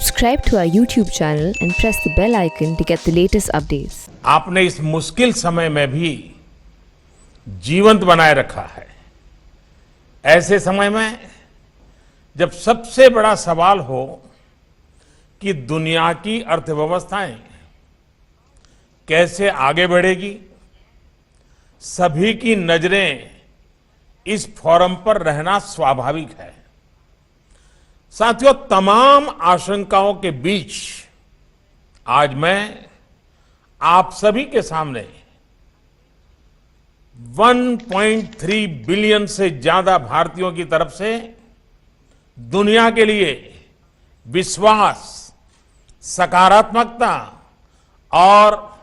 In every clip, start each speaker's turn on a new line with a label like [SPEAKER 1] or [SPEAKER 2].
[SPEAKER 1] Subscribe to our YouTube channel and press the bell icon to get the latest updates.
[SPEAKER 2] आपने इस मुश्किल समय में भी जीवंत बनाए रखा है। ऐसे समय में जब सबसे बड़ा सवाल हो कि दुनिया की अर्थव्यवस्थाएं कैसे आगे बढ़ेगी, सभी की नजरें इस फोरम पर रहना स्वाभाविक है। साथियों, तमाम आशंकाओं के बीच आज मैं आप सभी के सामने 1.3 बिलियन से ज्यादा भारतीयों की तरफ से दुनिया के लिए विश्वास, सकारात्मकता और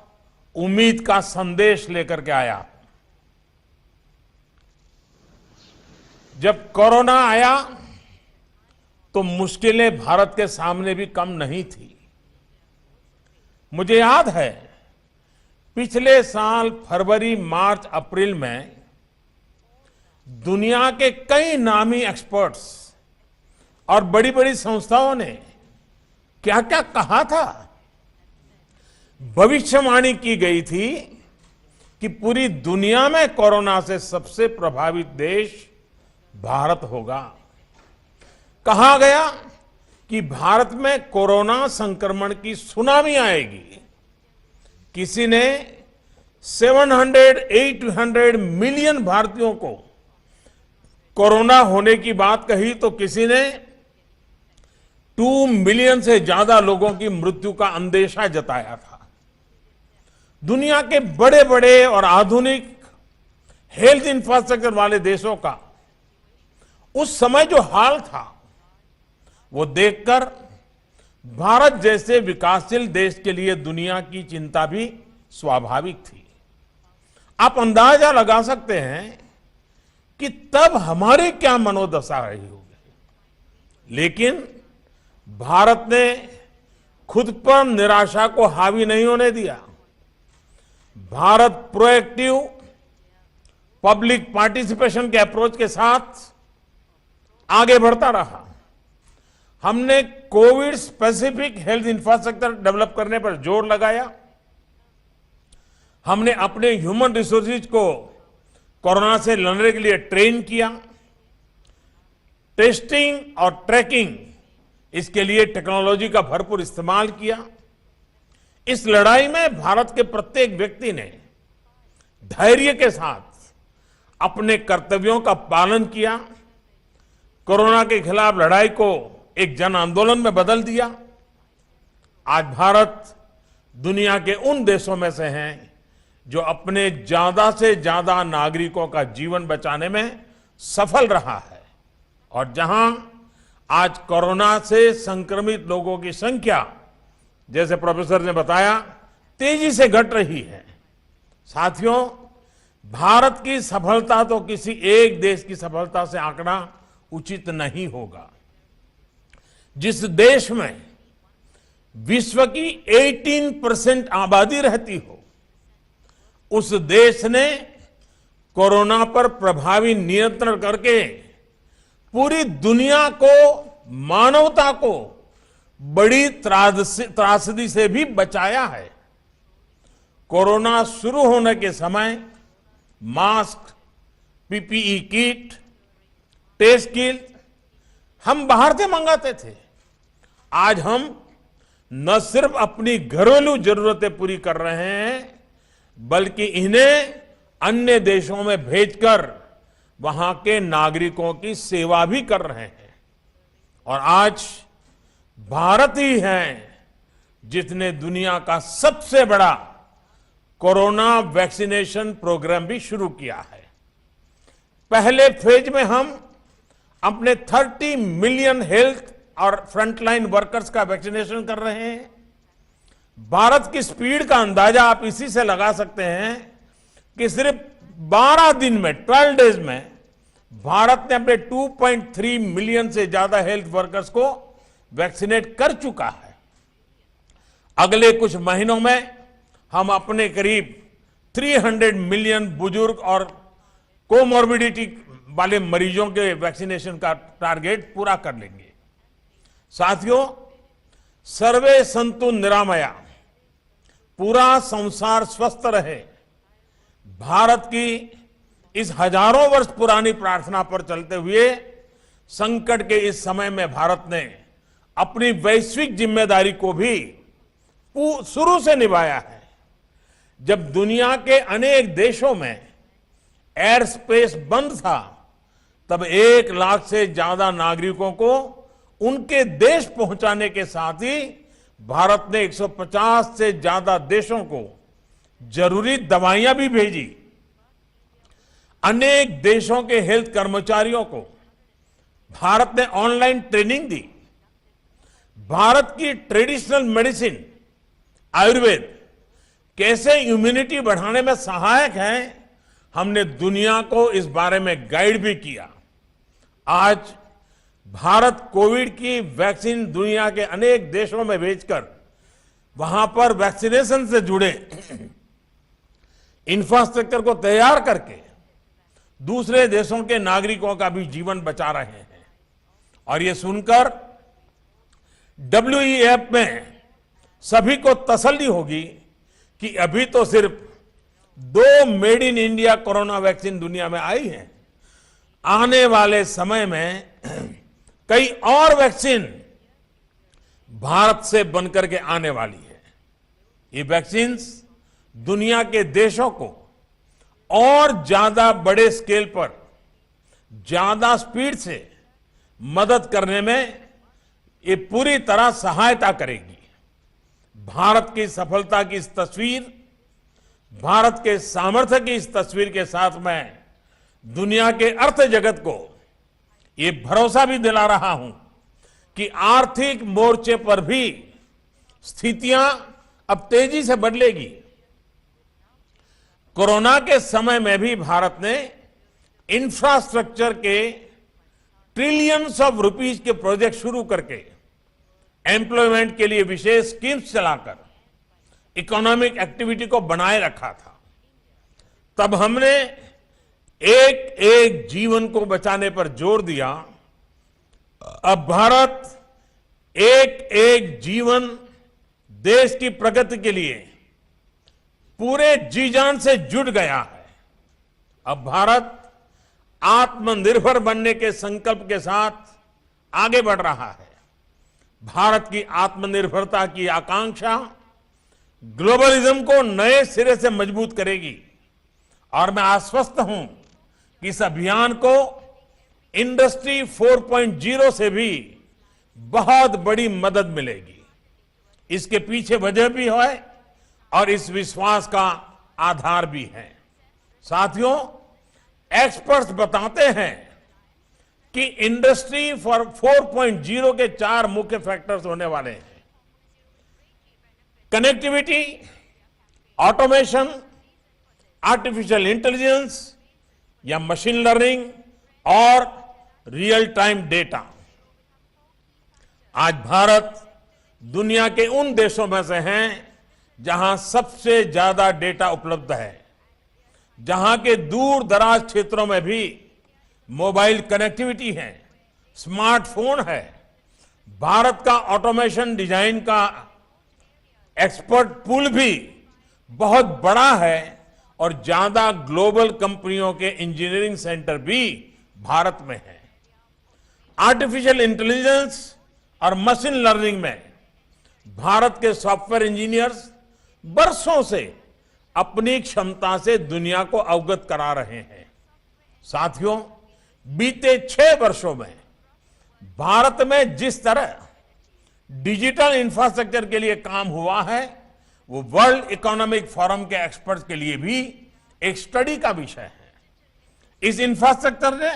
[SPEAKER 2] उम्मीद का संदेश लेकर के आया। जब कोरोना आया तो मुश्किलें भारत के सामने भी कम नहीं थी। मुझे याद है, पिछले साल फरवरी, मार्च, अप्रैल में दुनिया के कई नामी एक्सपर्ट्स और बड़ी बड़ी संस्थाओं ने क्या क्या कहा था। भविष्यवाणी की गई थी कि पूरी दुनिया में कोरोना से सबसे प्रभावित देश भारत होगा। कहा गया कि भारत में कोरोना संक्रमण की सुनामी आएगी। किसी ने 700-800 मिलियन भारतीयों को कोरोना होने की बात कही तो किसी ने 2 मिलियन से ज्यादा लोगों की मृत्यु का अंदेशा जताया था। दुनिया के बड़े बड़े और आधुनिक हेल्थ इंफ्रास्ट्रक्चर वाले देशों का उस समय जो हाल था, वो देखकर भारत जैसे विकासशील देश के लिए दुनिया की चिंता भी स्वाभाविक थी। आप अंदाजा लगा सकते हैं कि तब हमारी क्या मनोदशा रही होगी। लेकिन भारत ने खुद पर निराशा को हावी नहीं होने दिया। भारत प्रोएक्टिव पब्लिक पार्टिसिपेशन के अप्रोच के साथ आगे बढ़ता रहा। हमने Covid specific health infrastructure develop करने पर जोर लगाया। हमने अपने ह्यूमन रिसोर्सेज को कोरोना से लड़ने के लिए ट्रेन किया। टेस्टिंग और ट्रैकिंग, इसके लिए टेक्नोलॉजी का भरपूर इस्तेमाल किया। इस लड़ाई में भारत के प्रत्येक व्यक्ति ने धैर्य के साथ अपने कर्तव्यों का पालन किया। कोरोना के खिलाफ लड़ाई को एक जन आंदोलन में बदल दिया। आज भारत दुनिया के उन देशों में से हैं जो अपने ज्यादा से ज्यादा नागरिकों का जीवन बचाने में सफल रहा है और जहां आज कोरोना से संक्रमित लोगों की संख्या, जैसे प्रोफेसर ने बताया, तेजी से घट रही है। साथियों, भारत की सफलता तो किसी एक देश की सफलता से आंकना उचित नहीं होगा। जिस देश में विश्व की 18% आबादी रहती हो, उस देश ने कोरोना पर प्रभावी नियंत्रण करके पूरी दुनिया को, मानवता को बड़ी त्रासदी से भी बचाया है। कोरोना शुरू होने के समय mask, PPE kit, test kit हम बाहर से मंगाते थे। आज हम न सिर्फ अपनी घरेलू जरूरतें पूरी कर रहे हैं, बल्कि इन्हें अन्य देशों में भेजकर वहां के नागरिकों की सेवा भी कर रहे हैं। और आज भारत ही है जिसने दुनिया का सबसे बड़ा कोरोना वैक्सीनेशन प्रोग्राम भी शुरू किया है। पहले फेज में हम अपने 30 मिलियन हेल्थ और फ्रंटलाइन वर्कर्स का वैक्सीनेशन कर रहे हैं। भारत की स्पीड का अंदाजा आप इसी से लगा सकते हैं कि सिर्फ 12 दिन में, 12 डेज में भारत ने अपने 2.3 मिलियन से ज्यादा हेल्थ वर्कर्स को वैक्सीनेट कर चुका है। अगले कुछ महीनों में हम अपने करीब 300 मिलियन बुजुर्ग और कोमॉर्बिडिटी वाले मरीजों के वैक्सीनेशन का टारगेट पूरा कर लेंगे। साथियों, सर्वे संतु निरामया, पूरा संसार स्वस्थ रहे, भारत की इस हजारों वर्ष पुरानी प्रार्थना पर चलते हुए संकट के इस समय में भारत ने अपनी वैश्विक जिम्मेदारी को भी शुरू से निभाया है। जब दुनिया के अनेक देशों में एयर स्पेस बंद था, तब 1 लाख से ज्यादा नागरिकों को उनके देश पहुंचाने के साथ ही भारत ने 150 से ज्यादा देशों को जरूरी दवाइयां भी भेजी। अनेक देशों के हेल्थ कर्मचारियों को भारत ने ऑनलाइन ट्रेनिंग दी। भारत की ट्रेडिशनल मेडिसिन आयुर्वेद कैसे इम्यूनिटी बढ़ाने में सहायक है, हमने दुनिया को इस बारे में गाइड भी किया। आज भारत कोविड की वैक्सीन दुनिया के अनेक देशों में भेजकर वहां पर वैक्सीनेशन से जुड़े इंफ्रास्ट्रक्चर को तैयार करके दूसरे देशों के नागरिकों का भी जीवन बचा रहे हैं। और ये सुनकर WEF में सभी को तसल्ली होगी कि अभी तो सिर्फ 2 made in India corona vaccine दुनिया में आई है। आने वाले समय में कई और वैक्सीन भारत से बनकर के आने वाली है। ये वैक्सीन्स दुनिया के देशों को और ज्यादा बड़े स्केल पर ज्यादा स्पीड से मदद करने में ये पूरी तरह सहायता करेगी। भारत की सफलता की इस तस्वीर, भारत के सामर्थ्य की इस तस्वीर के साथ मैं दुनिया के अर्थ जगत को ये भरोसा भी दिला रहा हूं कि आर्थिक मोर्चे पर भी स्थितियां अब तेजी से बदलेगी। कोरोना के समय में भी भारत ने इंफ्रास्ट्रक्चर के ट्रिलियंस ऑफ रुपीस के प्रोजेक्ट शुरू करके एम्प्लॉयमेंट के लिए विशेष स्कीम्स चलाकर इकोनॉमिक एक्टिविटी को बनाए रखा था। तब हमने एक एक जीवन को बचाने पर जोर दिया। अब भारत एक एक जीवन देश की प्रगति के लिए पूरे जी जान से जुट गया है। अब भारत आत्मनिर्भर बनने के संकल्प के साथ आगे बढ़ रहा है। भारत की आत्मनिर्भरता की आकांक्षा ग्लोबलिज्म को नए सिरे से मजबूत करेगी और मैं आश्वस्त हूं कि इस अभियान को इंडस्ट्री 4.0 से भी बहुत बड़ी मदद मिलेगी। इसके पीछे वजह भी है और इस विश्वास का आधार भी है। साथियों, एक्सपर्ट्स बताते हैं कि इंडस्ट्री 4.0 के 4 मुख्य फैक्टर्स होने वाले हैं: कनेक्टिविटी, ऑटोमेशन, आर्टिफिशियल इंटेलिजेंस या मशीन लर्निंग और रियल टाइम डेटा। आज भारत दुनिया के उन देशों में से हैं जहां सबसे ज्यादा डेटा उपलब्ध है, जहां के दूर दराज क्षेत्रों में भी मोबाइल कनेक्टिविटी है, स्मार्टफोन है। भारत का ऑटोमेशन डिजाइन का एक्सपर्ट पूल भी बहुत बड़ा है और ज्यादा ग्लोबल कंपनियों के इंजीनियरिंग सेंटर भी भारत में है। आर्टिफिशियल इंटेलिजेंस और मशीन लर्निंग में भारत के सॉफ्टवेयर इंजीनियर्स बरसों से अपनी क्षमता से दुनिया को अवगत करा रहे हैं। साथियों, बीते 6 वर्षों में भारत में जिस तरह डिजिटल इंफ्रास्ट्रक्चर के लिए काम हुआ है, वो वर्ल्ड इकोनॉमिक फोरम के एक्सपर्ट्स के लिए भी एक स्टडी का विषय है। इस इंफ्रास्ट्रक्चर ने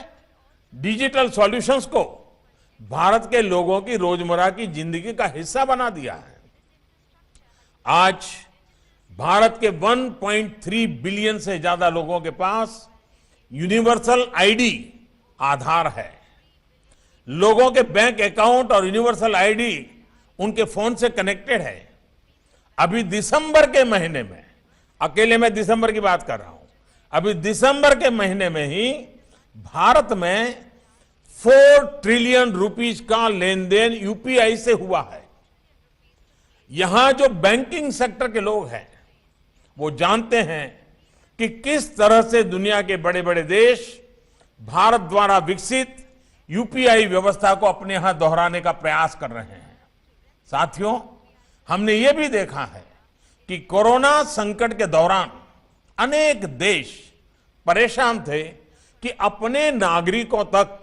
[SPEAKER 2] डिजिटल सॉल्यूशंस को भारत के लोगों की रोजमर्रा की जिंदगी का हिस्सा बना दिया है। आज भारत के 1.3 बिलियन से ज्यादा लोगों के पास यूनिवर्सल आईडी आधार है। लोगों के बैंक अकाउंट और यूनिवर्सल आईडी उनके फोन से कनेक्टेड है। अभी दिसंबर के महीने में, अकेले मैं दिसंबर की बात कर रहा हूं, अभी दिसंबर के महीने में ही भारत में 4 ट्रिलियन रुपीस का लेन देन यूपीआई से हुआ है। यहां जो बैंकिंग सेक्टर के लोग हैं वो जानते हैं कि किस तरह से दुनिया के बड़े बड़े देश भारत द्वारा विकसित यूपीआई व्यवस्था को अपने यहां दोहराने का प्रयास कर रहे हैं। साथियों, हमने ये भी देखा है कि कोरोना संकट के दौरान अनेक देश परेशान थे कि अपने नागरिकों तक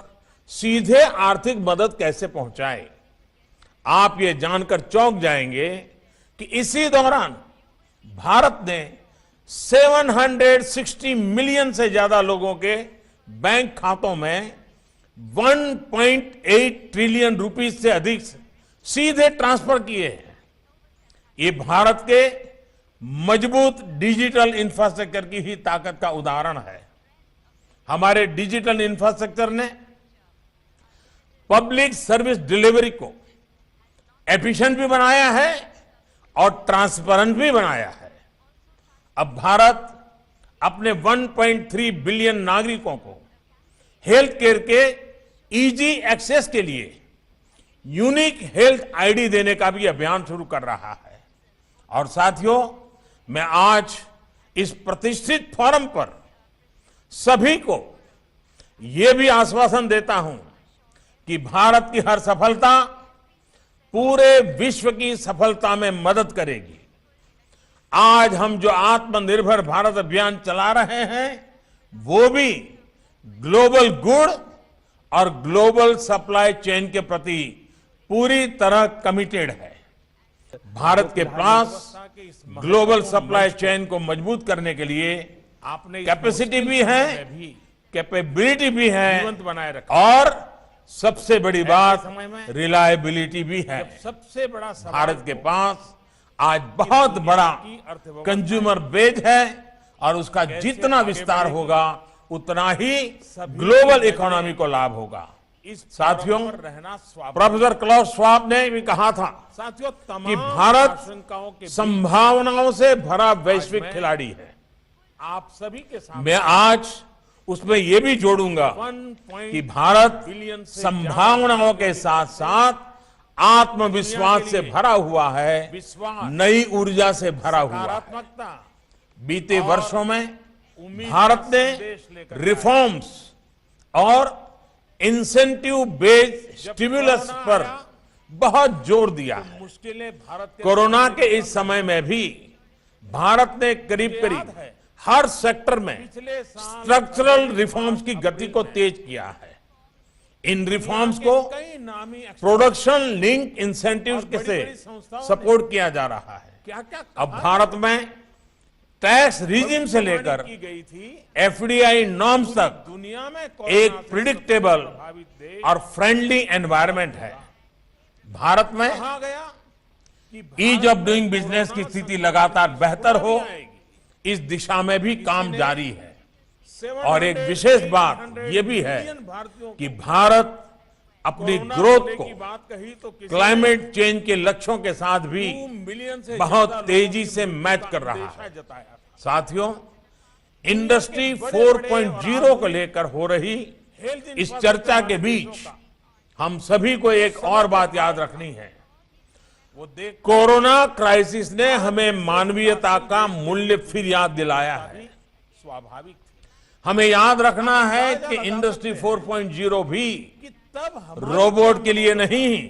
[SPEAKER 2] सीधे आर्थिक मदद कैसे पहुंचाए। आप ये जानकर चौंक जाएंगे कि इसी दौरान भारत ने 760 मिलियन से ज्यादा लोगों के बैंक खातों में 1.8 ट्रिलियन रुपीस से अधिक सीधे ट्रांसफर किए हैं। ये भारत के मजबूत डिजिटल इंफ्रास्ट्रक्चर की ही ताकत का उदाहरण है। हमारे डिजिटल इंफ्रास्ट्रक्चर ने पब्लिक सर्विस डिलीवरी को एफिशिएंट भी बनाया है और ट्रांसपेरेंट भी बनाया है। अब भारत अपने 1.3 बिलियन नागरिकों को हेल्थ केयर के इजी एक्सेस के लिए यूनिक हेल्थ आईडी देने का भी अभियान शुरू कर रहा है। और साथियों, मैं आज इस प्रतिष्ठित फोरम पर सभी को यह भी आश्वासन देता हूं कि भारत की हर सफलता पूरे विश्व की सफलता में मदद करेगी। आज हम जो आत्मनिर्भर भारत अभियान चला रहे हैं वो भी ग्लोबल गुड और ग्लोबल सप्लाई चेन के प्रति पूरी तरह कमिटेड है। भारत के पास ग्लोबल सप्लाई चेन को मजबूत करने के लिए आपने कैपेसिटी भी है, कैपेबिलिटी भी है बनाए रखा और सबसे बड़ी बात रिलायबिलिटी भी है। सबसे बड़ा भारत के पास आज बहुत बड़ा कंज्यूमर बेस है और उसका जितना विस्तार होगा उतना ही ग्लोबल इकोनॉमी को लाभ होगा। साथियों, प्रोफेसर क्लाउस श्वाब ने भी कहा था कि भारत संभावनाओं से भरा वैश्विक खिलाड़ी है। आप सभी के साथ मैं आज उसमें यह भी जोड़ूंगा कि भारत संभावनाओं के साथ साथ आत्मविश्वास से भरा हुआ है, नई ऊर्जा से भरा हुआ है। बीते वर्षों में भारत ने रिफॉर्म्स और इंसेंटिव बेस्ड स्टिमुलस पर बहुत जोर दिया है। कोरोना के इस समय में भी भारत ने करीब करीब हर सेक्टर में स्ट्रक्चरल रिफॉर्म्स की गति को तेज किया है। इन रिफॉर्म्स को प्रोडक्शन लिंक इंसेंटिव्स से सपोर्ट किया जा रहा है। अब भारत में टैक्स रिजिम से लेकर एफडीआई नॉर्म्स तक दुनिया में एक प्रिडिक्टेबल और फ्रेंडली एनवायरनमेंट है। भारत में ईज ऑफ डूइंग बिजनेस की स्थिति लगातार बेहतर हो, इस दिशा में भी काम जारी है। और एक विशेष बात यह भी है कि भारत अपनी ग्रोथ को क्लाइमेट चेंज के लक्ष्यों के साथ भी बहुत तेजी से मैच कर रहा है। साथियों, इंडस्ट्री 4.0 को लेकर हो रही इस चर्चा के बीच हम सभी को एक और बात याद रखनी है। कोरोना क्राइसिस ने हमें मानवीयता का मूल्य फिर याद दिलाया है। स्वाभाविक हमें याद रखना है कि इंडस्ट्री 4.0 भी रोबोट के लिए नहीं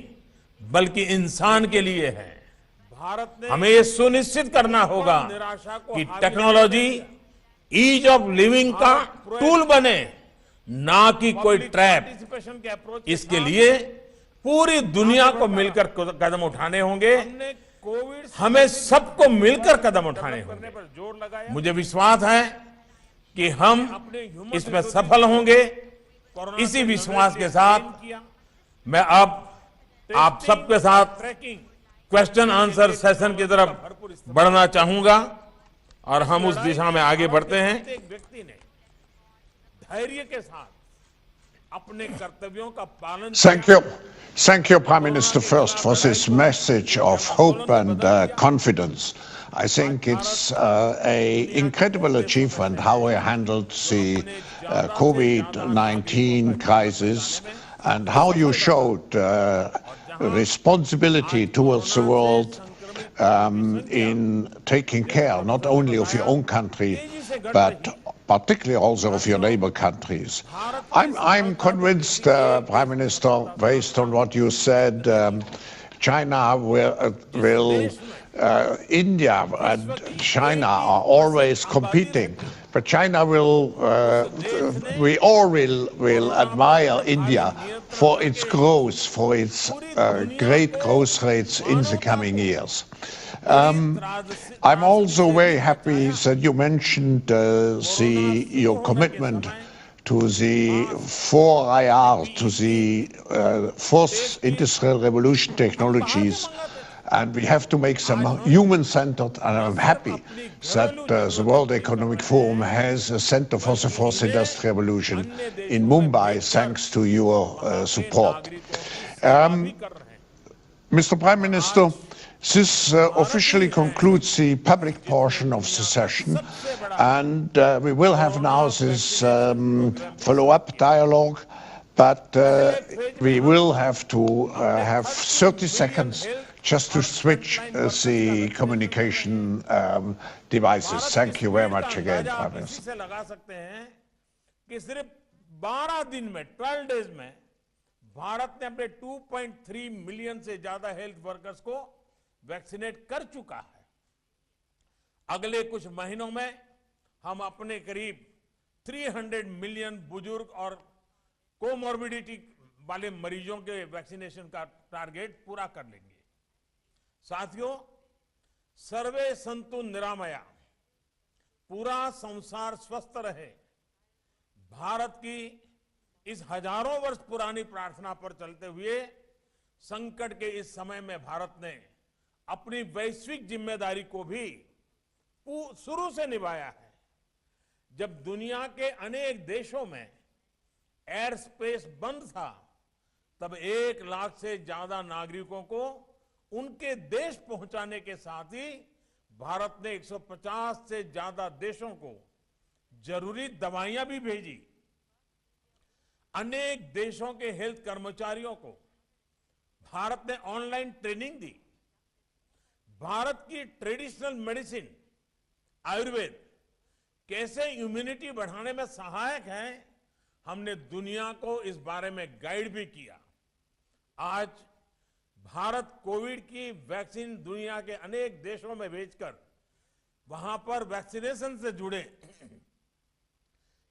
[SPEAKER 2] बल्कि इंसान के लिए है। हमें यह सुनिश्चित करना होगा कि टेक्नोलॉजी ईज ऑफ लिविंग का टूल बने, ना कि कोई ट्रैप। इसके लिए पूरी दुनिया को मिलकर कदम उठाने होंगे। हमें सबको मिलकर कदम उठाने होंगे। मुझे विश्वास है कि हम इसमें सफल होंगे। इसी विश्वास के साथ मैं अब आप सबके साथ क्वेश्चन आंसर सेशन की तरफ बढ़ना चाहूंगा और हम उस दिशा में आगे बढ़ते हैं। एक व्यक्ति ने धैर्य के साथ अपने कर्तव्यों का पालन
[SPEAKER 3] Thank you, Prime Minister, first for this message of hope and confidence. I think it's an incredible achievement how we handled the COVID-19 crisis and how you showed responsibility towards the world in taking care not only of your own country, but particularly also of your neighbor countries. I'm convinced, Prime Minister, based on what you said, China will India and China are always competing, but China we all will admire India for its growth, for its great growth rates in the coming years. I'm also very happy that you mentioned your commitment to the 4IR, to the fourth industrial revolution technologies, and we have to make them human-centered, and I'm happy that the World Economic Forum has a Center for the Fourth Industrial Revolution in Mumbai, thanks to your support. Mr. Prime Minister, this officially concludes the public portion of the session, and we will have now this follow-up dialogue, but we will have to have 30 seconds just to switch the communication devices. Thank you very much again, Prime Minister.
[SPEAKER 2] 12 दिन में 12 days में भारत ने अपने 2.3 million से ज्यादा health workers को vaccinate कर चुका है। अगले कुछ महीनों में हम अपने करीब 300 मिलियन बुजुर्ग और कोमॉर्बिडिटी वाले मरीजों के वैक्सीनेशन का टारगेट पूरा कर लेंगे। साथियों, सर्वे संतु निरामया, पूरा संसार स्वस्थ रहे, भारत की इस हजारों वर्ष पुरानी प्रार्थना पर चलते हुए संकट के इस समय में भारत ने अपनी वैश्विक जिम्मेदारी को भी शुरू से निभाया है। जब दुनिया के अनेक देशों में एयर स्पेस बंद था, तब 1 लाख से ज्यादा नागरिकों को उनके देश पहुंचाने के साथ ही भारत ने 150 से ज्यादा देशों को जरूरी दवाइयां भी भेजी। अनेक देशों के हेल्थ कर्मचारियों को भारत ने ऑनलाइन ट्रेनिंग दी। भारत की ट्रेडिशनल मेडिसिन आयुर्वेद कैसे इम्यूनिटी बढ़ाने में सहायक है, हमने दुनिया को इस बारे में गाइड भी किया। आज भारत कोविड की वैक्सीन दुनिया के अनेक देशों में भेजकर वहां पर वैक्सीनेशन से जुड़े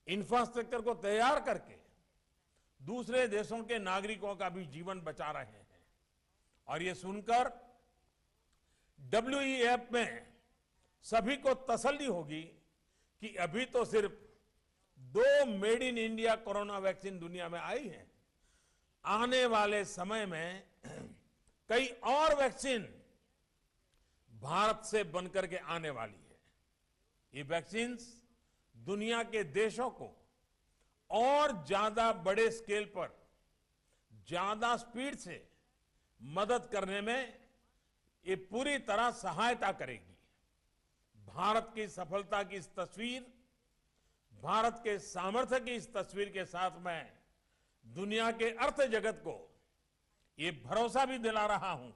[SPEAKER 2] इंफ्रास्ट्रक्चर को तैयार करके दूसरे देशों के नागरिकों का भी जीवन बचा रहे हैं। और ये सुनकर WEF में सभी को तसल्ली होगी कि अभी तो सिर्फ 2 made in India corona vaccine दुनिया में आई है। आने वाले समय में कई और वैक्सीन भारत से बनकर के आने वाली है। ये वैक्सीन दुनिया के देशों को और ज्यादा बड़े स्केल पर ज्यादा स्पीड से मदद करने में ये पूरी तरह सहायता करेगी। भारत की सफलता की इस तस्वीर, भारत के सामर्थ्य की इस तस्वीर के साथ मैं दुनिया के अर्थ जगत को ये भरोसा भी दिला रहा हूं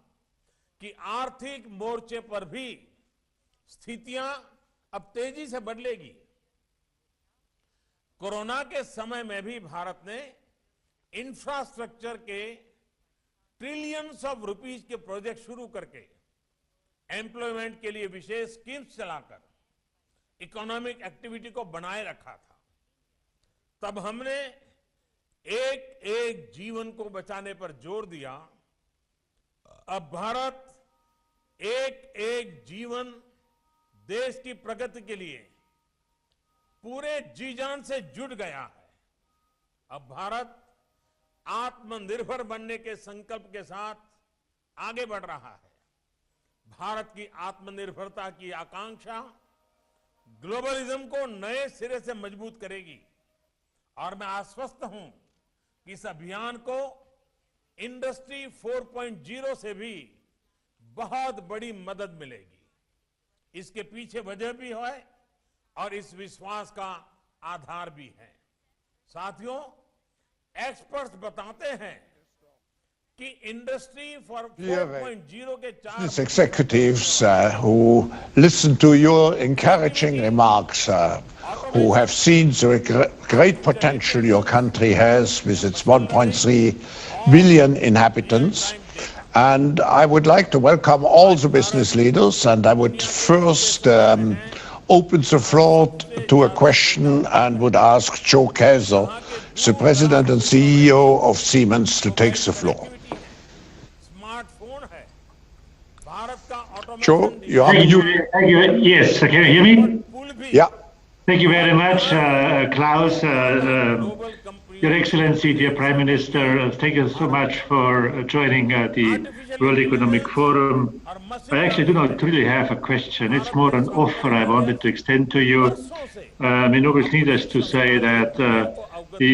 [SPEAKER 2] कि आर्थिक मोर्चे पर भी स्थितियां अब तेजी से बदलेगी। कोरोना के समय में भी भारत ने इंफ्रास्ट्रक्चर के ट्रिलियंस ऑफ रुपीस के प्रोजेक्ट शुरू करके एम्प्लॉयमेंट के लिए विशेष स्कीम्स चलाकर इकोनॉमिक एक्टिविटी को बनाए रखा था। तब हमने एक एक जीवन को बचाने पर जोर दिया। अब भारत एक एक जीवन देश की प्रगति के लिए पूरे जी जान से जुट गया है। अब भारत आत्मनिर्भर बनने के संकल्प के साथ आगे बढ़ रहा है। भारत की आत्मनिर्भरता की आकांक्षा ग्लोबलिज्म को नए सिरे से मजबूत करेगी और मैं आश्वस्त हूं कि इस अभियान को इंडस्ट्री 4.0 से भी बहुत बड़ी मदद मिलेगी। इसके पीछे वजह भी है और इस विश्वास का आधार भी है। साथियों, एक्सपर्ट्स बताते हैं कि इंडस्ट्री फॉर
[SPEAKER 3] Yeah,
[SPEAKER 2] 4.0 के
[SPEAKER 3] business executives who listen to your encouraging remarks, who have seen the great potential your country has with its 1.3 billion inhabitants. And I would like to welcome all the business leaders, and I would first open the floor to a question and would ask Joe Kaiser, the President and CEO of Siemens, to take the floor.
[SPEAKER 2] Smartphone है भारत का
[SPEAKER 3] Joe, you are
[SPEAKER 4] Thank you.
[SPEAKER 3] mute.
[SPEAKER 4] Thank you. Yes, can you hear me?
[SPEAKER 2] पुल भी
[SPEAKER 3] Yeah.
[SPEAKER 4] Thank you very much, Klaus, Your Excellency, dear Prime Minister. Thank you so much for joining the World Economic Forum. I actually do not really have a question. It's more an offer I wanted to extend to you. It always needless to say that we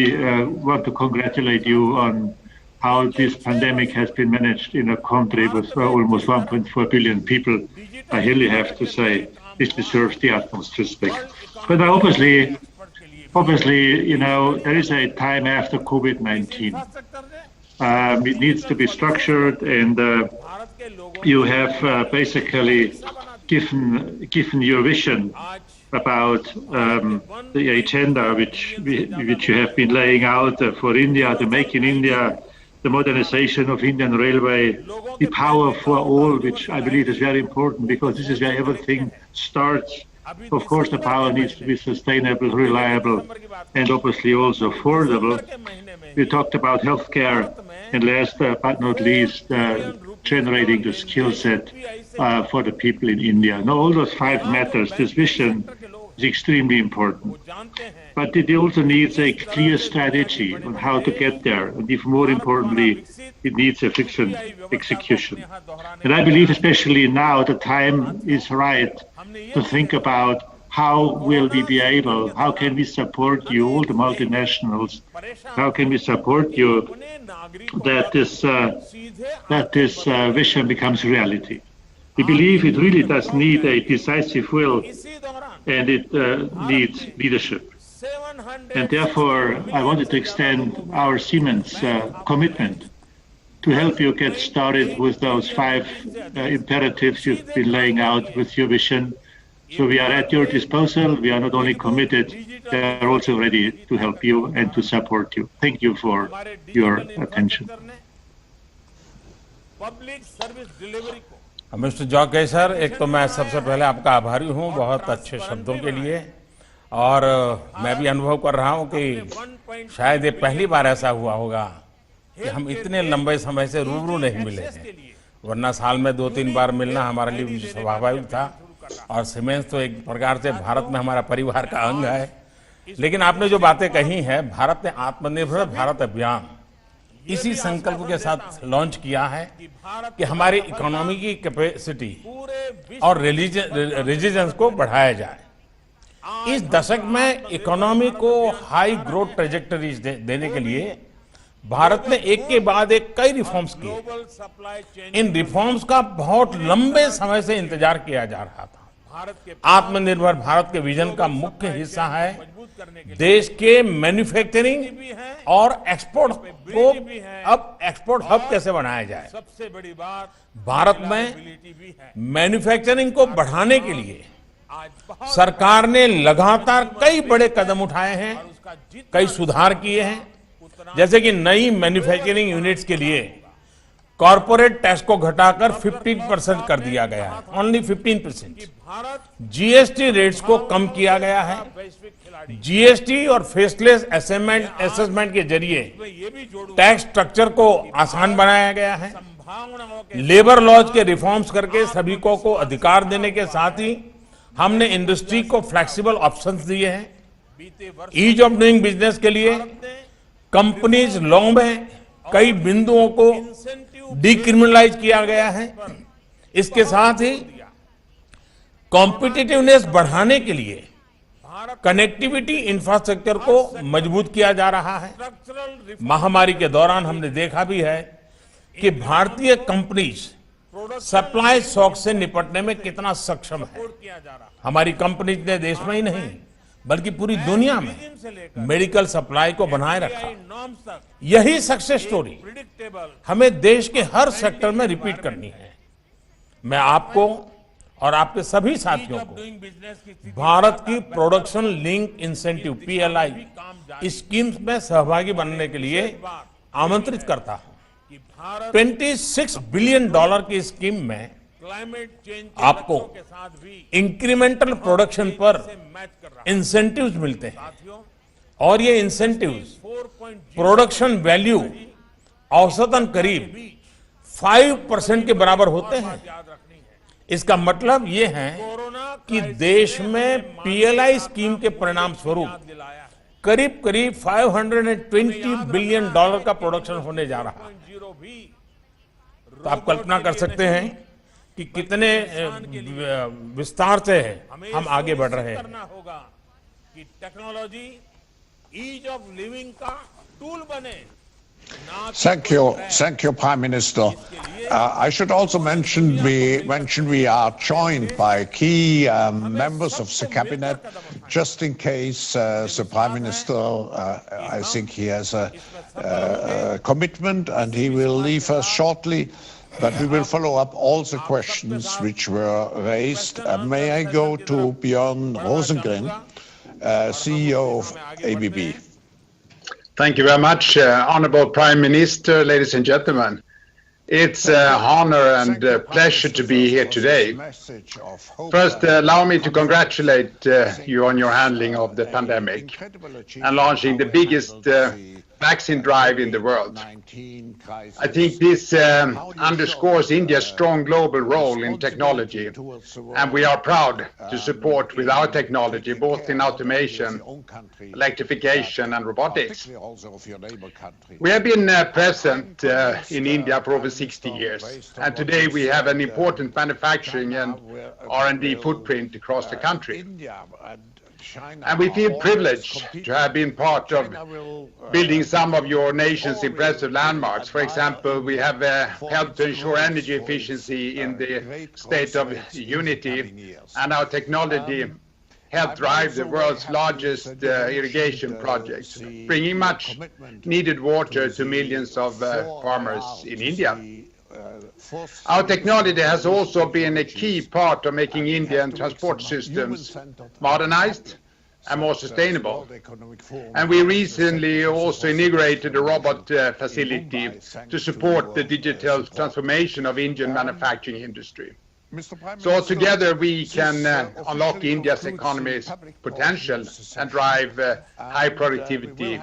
[SPEAKER 4] want to congratulate you on how this pandemic has been managed in a country with almost 1.4 billion people. I really have to say this deserves the utmost respect. But obviously, you know, there is a time after COVID-19. It needs to be structured, and you have basically given your vision about the agenda which you have been laying out for India, to make in India, the modernization of Indian Railway, the power for all, which I believe is very important, because this is where everything starts. Of course, the power needs to be sustainable, reliable, and obviously also affordable. We talked about healthcare, and last but not least, generating the skill set for the people in India. Now, all those five matters, this vision is extremely important. But it also needs a clear strategy on how to get there. And even more importantly, it needs efficient execution. And I believe especially now the time is right to think about how will we be able, how can we support you, all the multinationals, how can we support you that this vision becomes reality. We believe it really does need a decisive will, and it needs leadership. And therefore, I wanted to extend our Siemens commitment to help you get started with those five imperatives you've been laying out with your vision. So we are at your disposal. We are not only committed, we are also ready to help you and to support you. Thank you for your attention.
[SPEAKER 2] Mister Joe Kaeser, एक तो मैं सबसे पहले आपका आभारी हूं बहुत अच्छे शब्दों के लिए, और मैं भी अनुभव कर रहा हूं कि शायद ये पहली बार ऐसा हुआ होगा कि हम इतने लंबे समय से रूबरू नहीं मिले हैं, वरना साल में 2-3 बार मिलना हमारे लिए स्वाभाविक था। और सीमेंस तो एक प्रकार से भारत में हमारा परिवार का अंग है। लेकिन आपने जो बातें कही हैं, भारत ने आत्मनिर्भर भारत अभियान इसी संकल्प के साथ लॉन्च किया है कि हमारी इकोनॉमी की कैपेसिटी और रेजिलियंस को बढ़ाया जाए। इस दशक में इकोनॉमी को हाई ग्रोथ ट्रेजेक्टरीज देने के लिए भारत ने एक के बाद एक कई रिफॉर्म्स किए। इन रिफॉर्म्स का बहुत लंबे समय से इंतजार किया जा रहा था। आत्मनिर्भर भारत के विजन का मुख्य हिस्सा है देश के मैन्युफैक्चरिंग और एक्सपोर्ट को अब एक्सपोर्ट हब कैसे बनाया जाए। सबसे बड़ी बात, भारत में मैन्युफैक्चरिंग को बढ़ाने के लिए सरकार ने लगातार कई बड़े कदम उठाए हैं, कई सुधार किए हैं। जैसे कि नई मैन्युफैक्चरिंग यूनिट्स के लिए कॉर्पोरेट टैक्स को घटाकर 15% कर दिया गया है, ओनली 15%। जीएसटी रेट्स को कम किया गया है। जीएसटी और फेसलेस असेसमेंट के जरिए टैक्स स्ट्रक्चर को आसान बनाया गया है। लेबर लॉज के रिफॉर्म्स करके सभी को अधिकार देने के साथ ही हमने इंडस्ट्री को फ्लेक्सिबल ऑप्शंस दिए हैं। ईज ऑफ डूइंग बिजनेस के लिए कंपनीज लॉ में कई बिंदुओं को डिक्रिमिनलाइज किया गया है। इसके साथ ही कॉम्पिटिटिवनेस बढ़ाने के लिए कनेक्टिविटी इंफ्रास्ट्रक्चर को मजबूत किया जा रहा है। महामारी के दौरान हमने देखा भी है कि भारतीय कंपनीज सप्लाई शॉक से निपटने में कितना सक्षम है। हमारी कंपनीज ने देश में ही नहीं बल्कि पूरी दुनिया में मेडिकल सप्लाई को बनाए रखा। यही सक्सेस स्टोरी हमें देश के हर सेक्टर में रिपीट करनी है। मैं आपको और आपके सभी साथियों को भारत की production link incentive PLI schemes में सहभागी बनने के लिए आमंत्रित करता हूं। $26 बिलियन की स्कीम में आपको इंक्रीमेंटल प्रोडक्शन पर इंसेंटिव्स मिलते हैं और ये इंसेंटिव्स प्रोडक्शन वैल्यू औसतन करीब 5% के बराबर होते हैं। इसका मतलब ये है कि देश में PLI स्कीम के परिणाम स्वरूप करीब करीब $520 बिलियन का प्रोडक्शन होने जा रहा है। तो आप कल्पना कर सकते हैं कि कितने विस्तार से हम आगे बढ़ रहे हैं। कि टेक्नोलॉजी ईज ऑफ लिविंग का टूल बने।
[SPEAKER 3] Thank you, Prime Minister. I should also mention we are joined by key members of the cabinet, just in case the Prime Minister, I think he has a commitment and he will leave us shortly. But we will follow up all the questions which were raised. May I go to Björn Rosengren, CEO of ABB?
[SPEAKER 5] Thank you very much, Honorable Prime Minister, ladies and gentlemen. It's an honor and a pleasure to be here today. First, allow me to congratulate you on your handling of the pandemic and launching the biggest vaccine drive in the world. I think this underscores India's strong global role in technology, and we are proud to support with our technology both in automation, electrification and robotics. We have been present in India for over 60 years, and today we have an important manufacturing and R&D footprint across the country. And we feel privileged to have been part of building some of your nation's impressive landmarks. For example, we have helped to ensure energy efficiency in the state of unity, and our technology helped drive the world's largest irrigation projects, bringing much needed water to millions of farmers in India. Our technology has also been a key part of making Indian transport systems modernized and more sustainable. And we recently also inaugurated a robot facility to support the digital transformation of Indian manufacturing industry. So together we can unlock India's economy's potential and drive high productivity,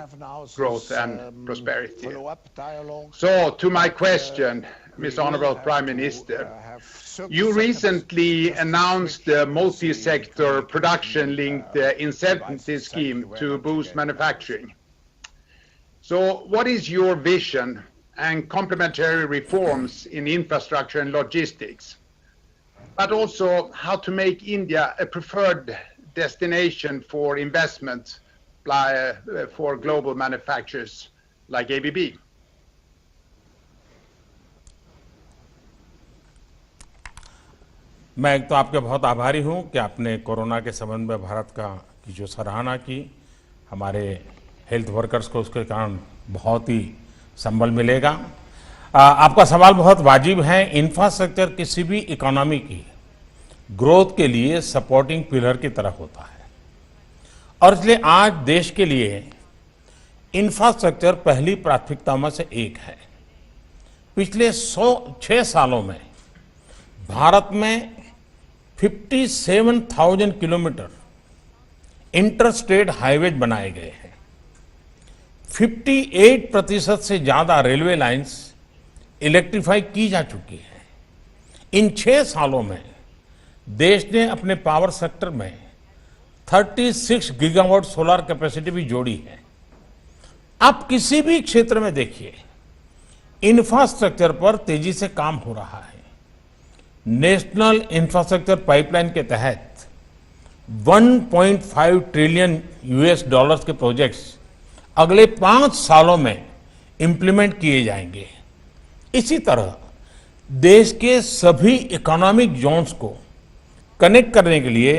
[SPEAKER 5] growth and prosperity. So to my question, Mr. Honorable Prime Minister, you recently announced a multi-sector production-linked incentive scheme to boost manufacturing. So what is your vision and complementary reforms in infrastructure and logistics, but also how to make India a preferred destination for investment for global manufacturers like ABB?
[SPEAKER 2] मैं एक तो आपके बहुत आभारी हूं कि आपने corona के संबंध में भारत की जो सराहना की, हमारे हेल्थ वर्कर्स को उसके कारण बहुत ही संबल मिलेगा। आपका सवाल बहुत वाजिब है। इंफ्रास्ट्रक्चर किसी भी इकोनॉमी की ग्रोथ के लिए सपोर्टिंग पिलर की तरह होता है और इसलिए आज देश के लिए इंफ्रास्ट्रक्चर पहली प्राथमिकता में से एक है। पिछले 6 सालों में भारत में 57,000 किलोमीटर इंटरस्टेट हाईवेज बनाए गए हैं। 58% से ज्यादा रेलवे लाइंस इलेक्ट्रीफाई की जा चुकी हैं। इन 6 सालों में देश ने अपने पावर सेक्टर में 36 गीगावाट सोलर कैपेसिटी भी जोड़ी है। आप किसी भी क्षेत्र में देखिए, इंफ्रास्ट्रक्चर पर तेजी से काम हो रहा है। नेशनल इंफ्रास्ट्रक्चर पाइपलाइन के तहत 1.5 ट्रिलियन US के प्रोजेक्ट्स अगले 5 सालों में इंप्लीमेंट किए जाएंगे। इसी तरह देश के सभी इकोनॉमिक जोन्स को कनेक्ट करने के लिए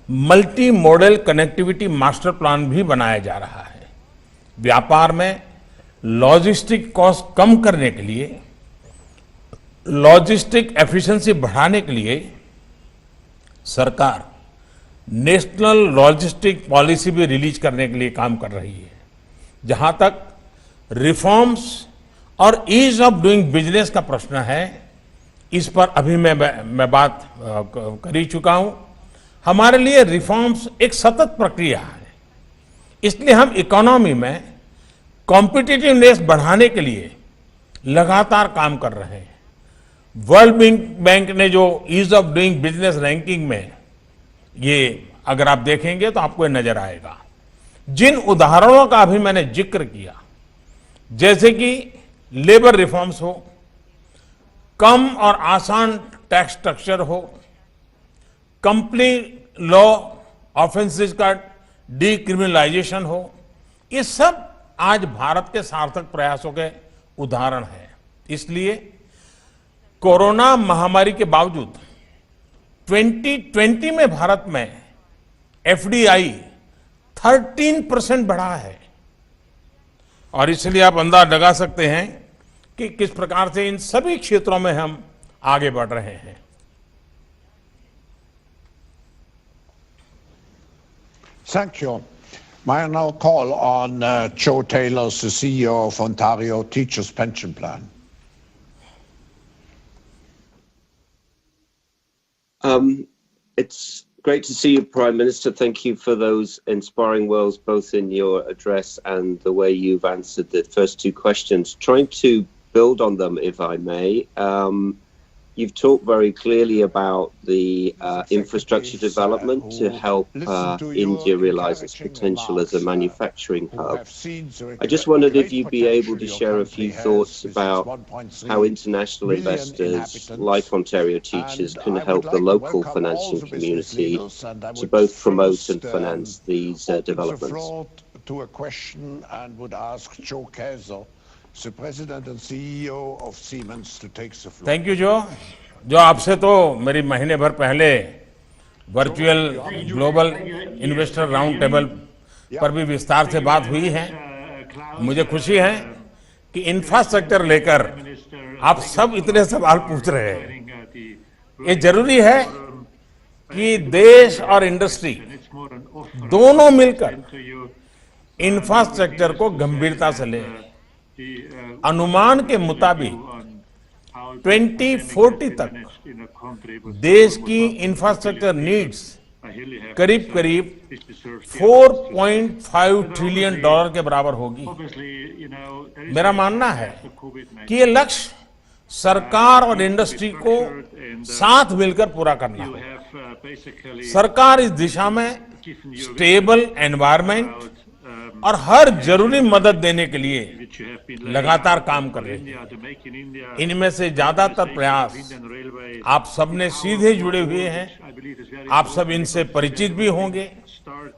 [SPEAKER 2] multi modal connectivity master plan भी बनाया जा रहा है। व्यापार में लॉजिस्टिक कॉस्ट कम करने के लिए, लॉजिस्टिक एफिशिएंसी बढ़ाने के लिए सरकार नेशनल लॉजिस्टिक पॉलिसी भी रिलीज करने के लिए काम कर रही है। जहां तक रिफॉर्म्स और ईज ऑफ डूइंग बिजनेस का प्रश्न है, इस पर अभी मैं बात कर ही चुका हूं। हमारे लिए रिफॉर्म्स एक सतत प्रक्रिया है, इसलिए हम इकोनॉमी में कॉम्पिटिटिवनेस बढ़ाने के लिए लगातार काम कर रहे हैं। वर्ल्ड बैंक ने जो ease of doing business ranking में, ये अगर आप देखेंगे तो आपको नजर आएगा। जिन उदाहरणों का अभी मैंने जिक्र किया, जैसे कि लेबर रिफॉर्म्स हो, कम और आसान टैक्स स्ट्रक्चर हो, कंपनी लॉ ऑफेंसेस का डीक्रिमिनलाइजेशन हो, ये सब आज भारत के सार्थक प्रयासों के उदाहरण हैं। इसलिए कोरोना महामारी के बावजूद 2020 में भारत में एफडीआई 13% बढ़ा है, और इसलिए आप अंदाज लगा सकते हैं कि किस प्रकार से इन सभी क्षेत्रों में हम आगे बढ़ रहे हैं।
[SPEAKER 3] Thank you. May I now call on Joe Taylor, the CEO of Ontario Teachers Pension Plan.
[SPEAKER 6] It's great to see you, Prime Minister. Thank you for those inspiring words, both in your address and the way you've answered the first two questions. Trying to build on them, if I may. You've talked very clearly about the infrastructure development to help India realize its potential as a manufacturing hub. I just wondered if you'd be able to share a few thoughts about how international investors like Ontario Teachers can help the local financing community to both promote and finance these developments.
[SPEAKER 3] To a question and would ask Joe Kaiser, the President and CEO of Siemens, to take the floor.
[SPEAKER 2] Thank you जो आपसे तो मेरी महीने भर पहले virtual global investor round table पर भी विस्तार से बात हुई है। मुझे खुशी है कि इंफ्रास्ट्रक्चर लेकर आप सब इतने सवाल पूछ रहे हैं। ये जरूरी है कि देश और इंडस्ट्री दोनों मिलकर इंफ्रास्ट्रक्चर को गंभीरता से लें। अनुमान के मुताबिक 2040 तक देश की इंफ्रास्ट्रक्चर नीड्स करीब करीब $4.5 ट्रिलियन के बराबर होगी। मेरा मानना है कि ये लक्ष्य सरकार और इंडस्ट्री को साथ मिलकर पूरा करना है। सरकार इस दिशा में स्टेबल एनवायरनमेंट और हर जरूरी मदद देने के लिए लगातार काम कर रही है। इनमें से ज्यादातर प्रयास आप सबने सीधे जुड़े हुए हैं, आप सब इनसे परिचित भी होंगे,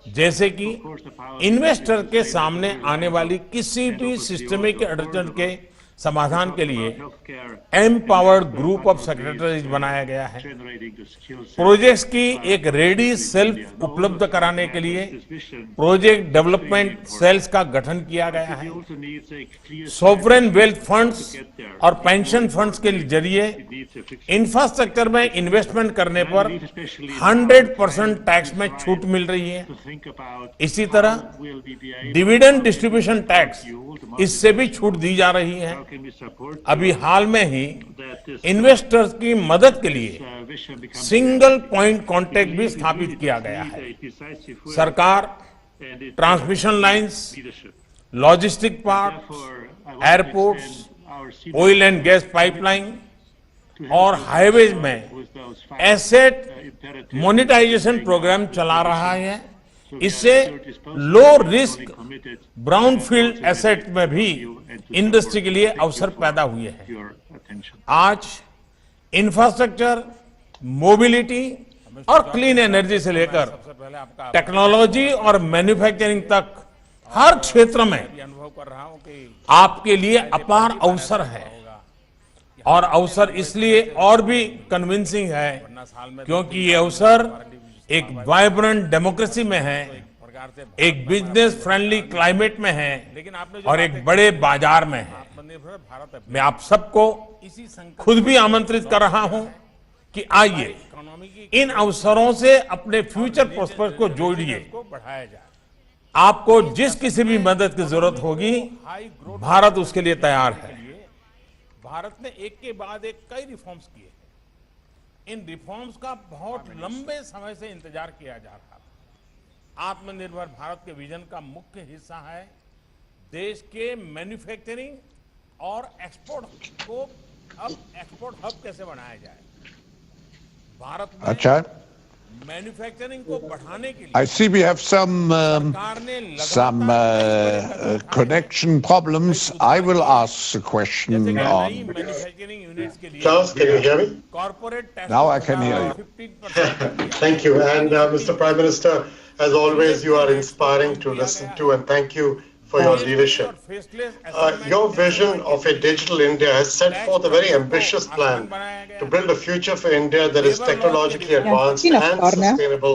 [SPEAKER 2] जैसे कि इन्वेस्टर के सामने आने वाली किसी भी सिस्टमिक अड़चन के समाधान के लिए एम्पावर्ड ग्रुप ऑफ सेक्रेटरीज बनाया गया है। प्रोजेक्ट्स की एक रेडी सेल्फ उपलब्ध कराने के लिए प्रोजेक्ट डेवलपमेंट सेल्स का गठन किया गया है। सॉवरेन वेल्थ फंड्स और पेंशन फंड्स के जरिए इंफ्रास्ट्रक्चर में इन्वेस्टमेंट करने पर 100% टैक्स में छूट मिल रही है। इसी तरह डिविडेंड डिस्ट्रीब्यूशन टैक्स, इससे भी छूट दी जा रही है। अभी हाल में ही इन्वेस्टर्स की मदद के लिए सिंगल पॉइंट कांटेक्ट भी स्थापित किया गया है। सरकार transmission lines, logistic park, airports, oil and gas pipeline और हाईवेज में एसेट मोनेटाइजेशन प्रोग्राम चला रहा है। इससे लो रिस्क ब्राउनफील्ड एसेट में भी इंडस्ट्री के लिए अवसर पैदा हुए हैं। आज इंफ्रास्ट्रक्चर, मोबिलिटी और क्लीन एनर्जी से लेकर टेक्नोलॉजी और मैन्युफैक्चरिंग तक हर क्षेत्र में आपके लिए अपार अवसर है। और अवसर इसलिए और भी कन्विंसिंग है क्योंकि ये अवसर एक वाइब्रेंट डेमोक्रेसी में है, एक बिजनेस फ्रेंडली क्लाइमेट में है और एक बड़े बाजार में है। मैं आप सबको खुद भी आमंत्रित कर रहा हूं कि आइए इन अवसरों से अपने फ्यूचर प्रोस्पेक्ट को जोड़िए। आपको जिस किसी भी मदद की जरूरत होगी, भारत उसके लिए तैयार है। भारत ने एक के बाद एक कई रिफॉर्म्स किए हैं। इन रिफॉर्म्स का बहुत लंबे समय से इंतजार किया जा रहा था। आत्मनिर्भर भारत के विजन का मुख्य हिस्सा है देश के मैन्युफैक्चरिंग और एक्सपोर्ट को अब एक्सपोर्ट हब कैसे बनाया जाए। भारत में
[SPEAKER 3] अच्छा,
[SPEAKER 2] मैन्युफैक्चरिंग को बढ़ाने के लिए
[SPEAKER 3] I see we have some connection problems. I will ask a question on.
[SPEAKER 7] Klaus, can you hear me?
[SPEAKER 3] Now I can hear you.
[SPEAKER 7] Thank you. And Mr. Prime Minister, as always, you are inspiring to listen to, and thank you for your leadership. Your vision of a digital India has set forth a very ambitious plan to build a future for India that is technologically advanced and sustainable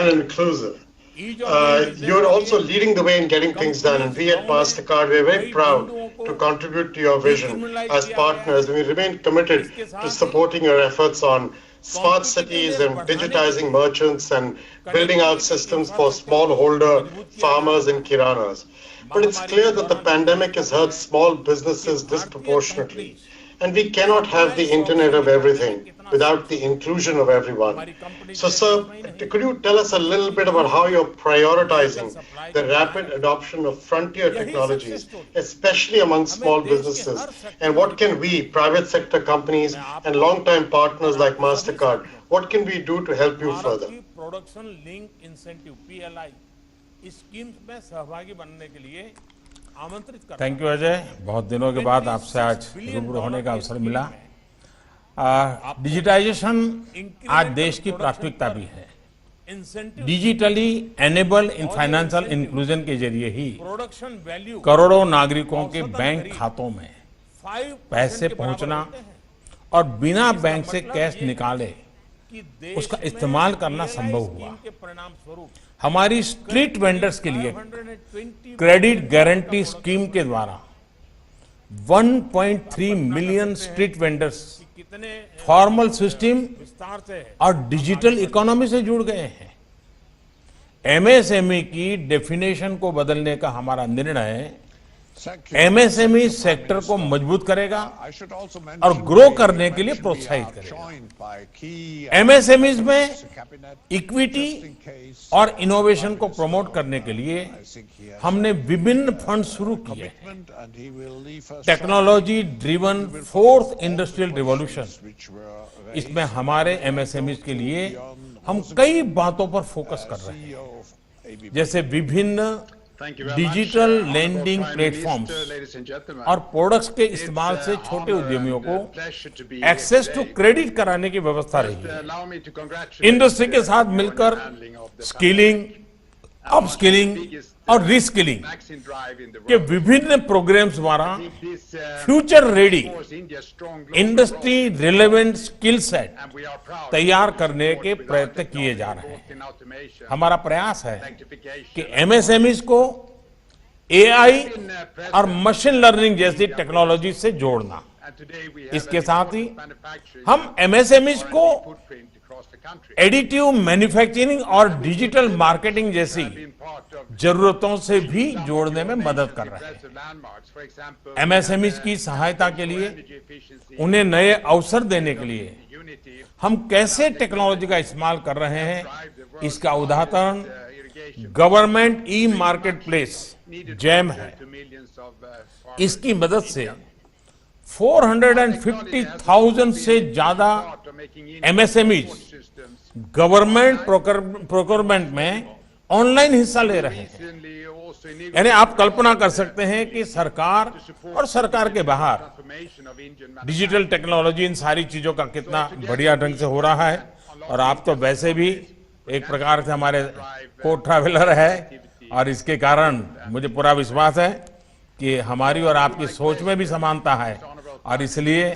[SPEAKER 7] and inclusive. You're also leading the way in getting things done, and we at MasterCard, we're very proud to contribute to your vision as partners, and we remain committed to supporting your efforts on smart cities and digitizing merchants and building out systems for smallholder farmers and kiranas. But it's clear that the pandemic has hurt small businesses disproportionately, and we cannot have the Internet of everything without the inclusion of everyone. So, sir, could you tell us a little bit about how you're prioritizing the rapid adoption of frontier technologies, especially among small businesses, and what can we, private sector companies and long-time partners like MasterCard, what can we do to help you further?
[SPEAKER 2] Production link incentive PLI schemes में सहभागी बनने के लिए आमंत्रित करता हूं। Thank you Ajay, बहुत दिनों के बाद आपसे आज रूबरू होने का अवसर मिला। डिजिटाइजेशन आज देश की प्राथमिकता भी है। Digitally enable in financial inclusion के जरिए ही करोड़ों नागरिकों के बैंक खातों में पैसे पहुंचना और बिना बैंक से कैश निकाले उसका इस्तेमाल करना संभव हुआ। हमारी स्ट्रीट वेंडर्स के लिए क्रेडिट गारंटी स्कीम के द्वारा 1.3 million street vendors formal system और डिजिटल इकोनॉमी से जुड़ गए हैं। एमएसएमई की डेफिनेशन को बदलने का हमारा निर्णय एमएसएमई सेक्टर को मजबूत करेगा और ग्रो करने के लिए प्रोत्साहित करेगा। एमएसएमईज में इक्विटी और इनोवेशन को प्रमोट करने के लिए हमने विभिन्न फंड शुरू किए। Technology driven fourth industrial revolution, इसमें हमारे एमएसएमईज के लिए हम कई बातों पर फोकस कर रहे हैं, जैसे विभिन्न डिजिटल लेंडिंग प्लेटफॉर्म्स और प्रोडक्ट्स के इस्तेमाल से छोटे उद्यमियों को एक्सेस टू क्रेडिट कराने की व्यवस्था रही है। इंडस्ट्री के साथ मिलकर स्किलिंग, अपस्किलिंग और रीस्किलिंग के विभिन्न प्रोग्राम्स द्वारा future ready industry relevant skill set तैयार करने के प्रयत्न किए जा रहे हैं। हमारा प्रयास है कि एमएसएमईज को एआई और मशीन लर्निंग जैसी टेक्नोलॉजी से जोड़ना। इसके साथ ही हम एमएसएमईज को एडिटिव मैन्युफैक्चरिंग और डिजिटल मार्केटिंग जैसी जरूरतों से भी जोड़ने में मदद कर रहे हैं। एमएसएमईज की सहायता के लिए, उन्हें नए अवसर देने के लिए हम कैसे टेक्नोलॉजी का इस्तेमाल कर रहे हैं, इसका उदाहरण government e market place jam है। इसकी मदद से 450,000 से ज्यादा एमएसएमईज गवर्नमेंट प्रोक्योरमेंट में ऑनलाइन हिस्सा ले रहे हैं। यानी आप कल्पना कर सकते हैं कि सरकार और सरकार के बाहर डिजिटल टेक्नोलॉजी इन सारी चीजों का कितना बढ़िया ढंग से हो रहा है। और आप तो वैसे भी एक प्रकार से हमारे को ट्रैवलर है, और इसके कारण मुझे पूरा विश्वास है कि हमारी और आपकी सोच में भी समानता है, और इसलिए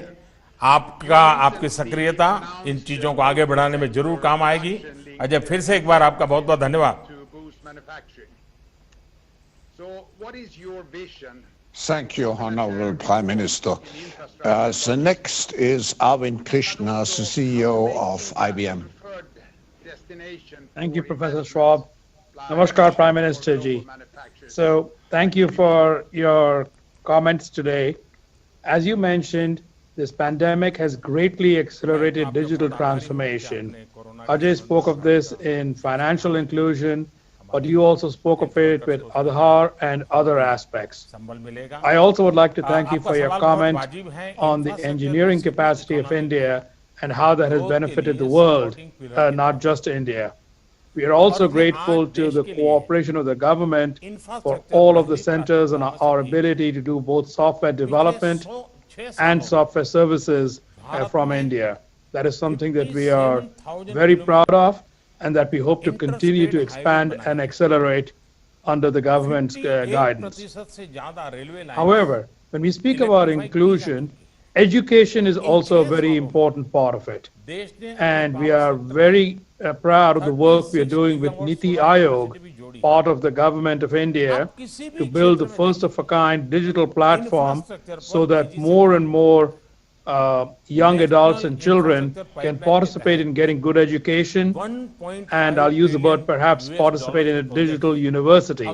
[SPEAKER 2] आपका आपकी सक्रियता इन चीजों को आगे बढ़ाने में जरूर काम आएगी। अजय, फिर से एक बार आपका बहुत बहुत धन्यवाद।
[SPEAKER 3] Thank you, Honorable Prime Minister. The next is Arvind Krishna, the CEO of IBM.
[SPEAKER 8] Thank you, Professor Schwab. Namaskar, Prime Minister ji. So, thank you for your comments today. As you mentioned, this pandemic has greatly accelerated digital transformation. Ajay spoke of this in financial inclusion, but you also spoke of it with Aadhaar and other aspects. I also would like to thank you for your comment on the engineering capacity of India and how that has benefited the world, not just India. We are also grateful to the cooperation of the government for all of the centers and our ability to do both software development and software services from India. That is something that we are very proud of and that we hope to continue to expand and accelerate under the government's guidance. However, when we speak about inclusion, education is also a very important part of it. And we are very proud of the work we are doing with Niti Aayog, part of the government of India, to build the first-of-a-kind digital platform so that more and more young adults and children can participate in getting good education, and I'll use the word perhaps participate in a digital university.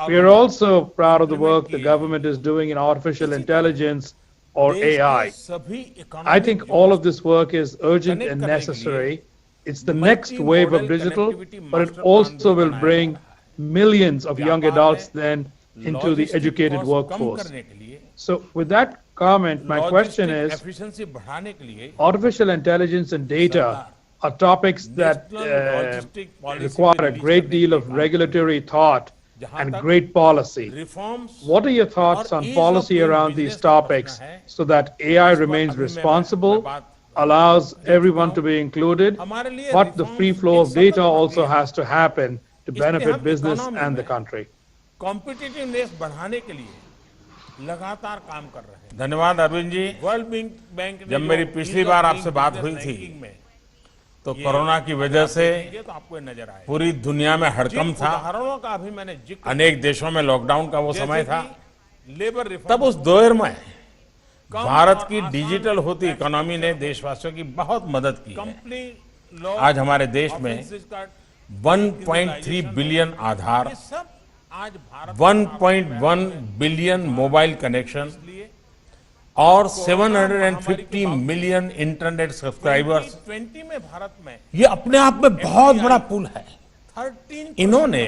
[SPEAKER 8] We are also proud of the work the government is doing in artificial intelligence or AI. I think all of this work is urgent and necessary. It's the next wave of digital, but it also will bring millions of young adults then into the educated workforce. So with that comment, my question is, artificial intelligence and data are topics that require a great deal of regulatory thought and great policy. What are your thoughts on policy around these topics so that AI remains responsible, allows everyone to be included, but the free flow of data also has to happen to benefit business and the country?
[SPEAKER 2] Competitiveness बढ़ाने के लिए लगातार काम कर रहे हैं। धन्यवाद Arvind ji. World bank जब मेरी पिछली बार आपसे बात हुई थी तो कोरोना की वजह से आपको नजर आया पूरी दुनिया में हड़कंप था, का भी मैंने अनेक देशों में लॉकडाउन का वो समय था। लेबर तब उस दौर में भारत की डिजिटल होती इकोनॉमी ने देशवासियों की बहुत मदद की है। आज हमारे देश में 1.3 बिलियन आधार, 1.1 बिलियन मोबाइल कनेक्शन और 750 मिलियन इंटरनेट सब्सक्राइबर्स में भारत में ये अपने आप में बहुत बड़ा पुल है। इन्होंने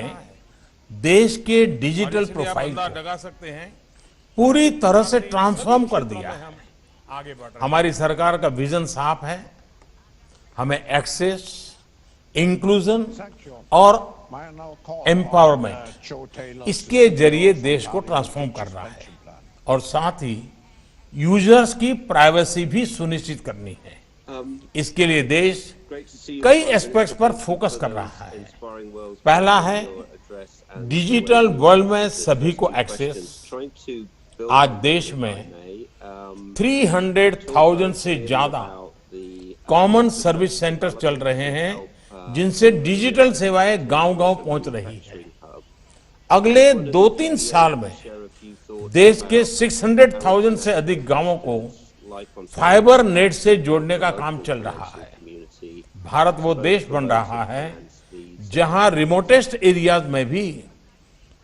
[SPEAKER 2] देश के डिजिटल प्रोफाइल लगा सकते हैं पूरी तरह से ट्रांसफॉर्म कर दिया है। हमारी सरकार का विजन साफ है, हमें एक्सेस, इंक्लूजन और एम्पावरमेंट इसके जरिए देश को ट्रांसफॉर्म करना है और साथ ही यूजर्स की प्राइवेसी भी सुनिश्चित करनी है। इसके लिए देश कई एस्पेक्ट्स पर फोकस कर रहा है। पहला है डिजिटल वर्ल्ड में सभी को एक्सेस। आज देश में 300,000 से ज्यादा कॉमन सर्विस सेंटर्स चल रहे हैं जिनसे डिजिटल सेवाएं गांव-गांव पहुंच रही है। अगले 2-3 साल में देश के 600,000 से अधिक गांवों को फाइबर नेट से जोड़ने का काम चल रहा है। भारत वो देश बन रहा है जहां रिमोटेस्ट एरियाज में भी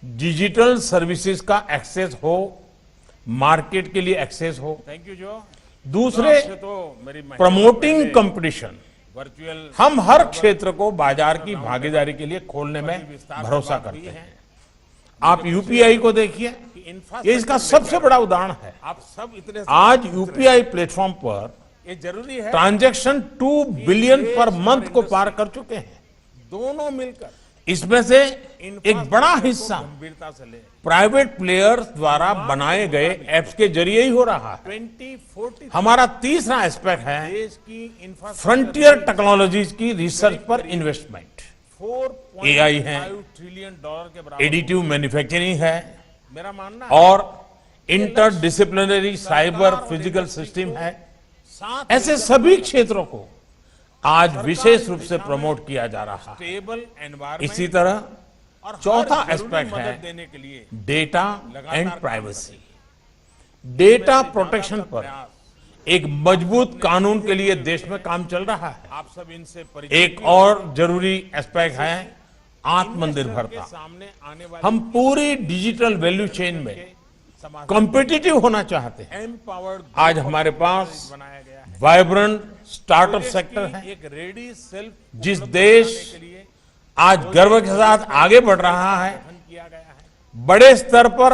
[SPEAKER 2] डिजिटल सर्विसेज का एक्सेस हो, मार्केट के लिए एक्सेस हो। थैंक यू जो। दूसरे प्रमोटिंग कंपटीशन, हम हर क्षेत्र को बाजार की भागीदारी के लिए खोलने में भरोसा करते हैं। आप यूपीआई को देखिए, ये इसका सबसे बड़ा उदाहरण है। आप सब इतने आज यूपीआई प्लेटफॉर्म पर ये जरूरी है ट्रांजैक्शन 2 बिलियन पर मंथ को पार कर चुके हैं। दोनों मिलकर इसमें से एक बड़ा हिस्सा प्राइवेट प्लेयर्स द्वारा बनाए गए एप्स के जरिए ही हो रहा है। हमारा तीसरा एस्पेक्ट है फ्रंटियर टेक्नोलॉजीज की रिसर्च पर इन्वेस्टमेंट। एआई है, एडिटिव मैन्युफैक्चरिंग है और इंटरडिसिप्लिनरी साइबर फिजिकल सिस्टम है। ऐसे सभी क्षेत्रों को आज विशेष रूप से प्रमोट किया जा रहा है। इसी तरह चौथा एस्पेक्ट है data and privacy. Data protection पर एक मजबूत कानून के लिए देश में काम चल रहा है। आप सब इनसे एक और जरूरी एस्पेक्ट है आत्मनिर्भरता। हम पूरी डिजिटल वैल्यू चेन में कॉम्पिटिटिव होना चाहते हैं। आज हमारे पास वाइब्रेंट स्टार्टअप सेक्टर है। जिस देश आज गर्व के साथ आगे बढ़ रहा है, बड़े स्तर पर